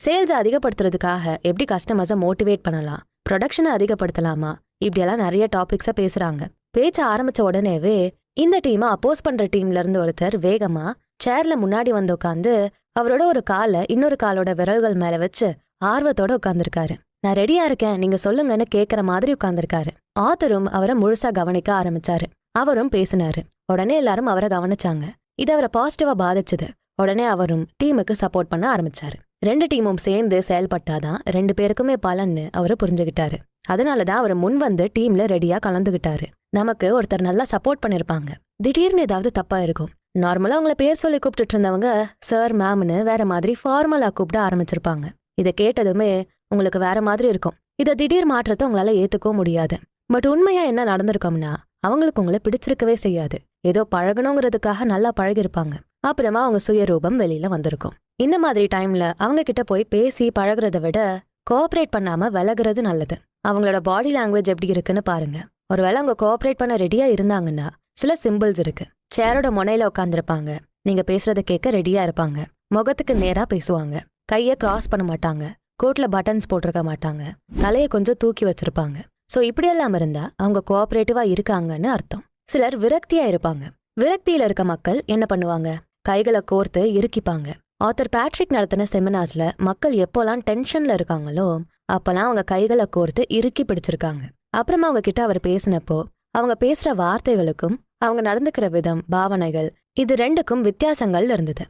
Sales அதிகப்படுத்துறதுக்காக எப்படி கஸ்டமர்ஸை motivate பண்ணலாம், ப்ரொடக்ஷனை அதிகப்படுத்தலாமா, இப்படியெல்லாம் நிறைய டாபிக்ஸை பேசுறாங்க. பேச்ச ஆரம்பிச்ச உடனேவே இந்த டீமை அப்போஸ் பண்ற டீம்ல இருந்து ஒருத்தர் வேகமா சேர்ல முன்னாடி வந்து உட்காந்து அவரோட ஒரு காலை இன்னொரு காலோட விரல்கள் மேல வச்சு ஆர்வத்தோட உட்கார்ந்துருக்காரு. நான் ரெடியா இருக்கேன், நீங்க சொல்லுங்கன்னு கேக்குற மாதிரி உட்கார்ந்துருக்காரு. ஆத்தரும் அவரை முழுசா கவனிக்க ஆரம்பிச்சாரு. அவரும் பேசினாரு. உடனே எல்லாரும் அவரை கவனிச்சாங்க. இது அவரை பாசிட்டிவா பாதிச்சுது. உடனே அவரும் டீமுக்கு சப்போர்ட் பண்ண ஆரம்பிச்சாரு. 2 டீமும் சேர்ந்து செயல்பட்டாதான் 2 பேருக்குமே பலன்னு அவரு புரிஞ்சுக்கிட்டாரு. அதனாலதான் அவர் முன் வந்து டீம்ல ரெடியா கலந்துகிட்டாரு. நமக்கு ஒருத்தர் நல்லா சப்போர்ட் பண்ணிருப்பாங்க, திடீர்னு ஏதாவது தப்பா இருக்கும். நார்மலா உங்களை பேர் சொல்லி கூப்பிட்டு இருந்தவங்க சார் மேம்னு வேற மாதிரி ஃபார்மலா கூப்பிட ஆரம்பிச்சிருப்பாங்க. இதை கேட்டதுமே உங்களுக்கு வேற மாதிரி இருக்கும். இதை திடீர் மாற்றத்தை உங்களால ஏத்துக்கவும் முடியாது. பட் உண்மையா என்ன நடந்திருக்கோம்னா, அவங்களுக்கு உங்களை பிடிச்சிருக்கவே செய்யாது. ஏதோ பழகணுங்கிறதுக்காக நல்லா பழகிருப்பாங்க. அப்புறமா அவங்க சுயரூபம் வெளியில வந்திருக்கும். இந்த மாதிரி டைம்ல அவங்க கிட்ட போய் பேசி பழகுறத விட கோஆப்ரேட் பண்ணாம விலகுறது நல்லது. அவங்களோட பாடி லாங்குவேஜ் எப்படி இருக்குன்னு பாருங்க. ஒருவேளை அவங்க கோஆப்ரேட் பண்ண ரெடியா இருந்தாங்கன்னா சில சிம்பிள்ஸ் இருக்கு. சேரோட முனையில உட்காந்துருப்பாங்க, நீங்க பேசுறத கேட்க ரெடியா இருப்பாங்க, முகத்துக்கு நேரா பேசுவாங்க, கையை கிராஸ் பண்ண மாட்டாங்க, கோட்ல பட்டன்ஸ் போட்டிருக்க மாட்டாங்க, தலையை கொஞ்சம் தூக்கி வச்சிருப்பாங்க. ஸோ இப்படியெல்லாம் இருந்தா அவங்க கோஆப்ரேட்டிவா இருக்காங்கன்னு அர்த்தம். சிலர் விரக்தியா இருப்பாங்க. விரக்தியில இருக்க மக்கள் என்ன பண்ணுவாங்க, கைகளை கோர்த்து இறுக்கிப்பாங்க. ஆத்தர் பேட்ரிக் நடத்தின செமினார்ஸ்ல மக்கள் எப்போலாம் டென்ஷன்ல இருக்காங்களோ அப்பெல்லாம் அவங்க கைகளை கோர்த்து இறுக்கி பிடிச்சிருக்காங்க. அப்புறமா அவங்க கிட்ட அவர் பேசினப்போ அவங்க பேசுற வார்த்தைகளுக்கும் அவங்க நடந்துக்கிற விதம், பாவனைகள், இது 2க்கும் வித்தியாசங்கள் இருந்தது.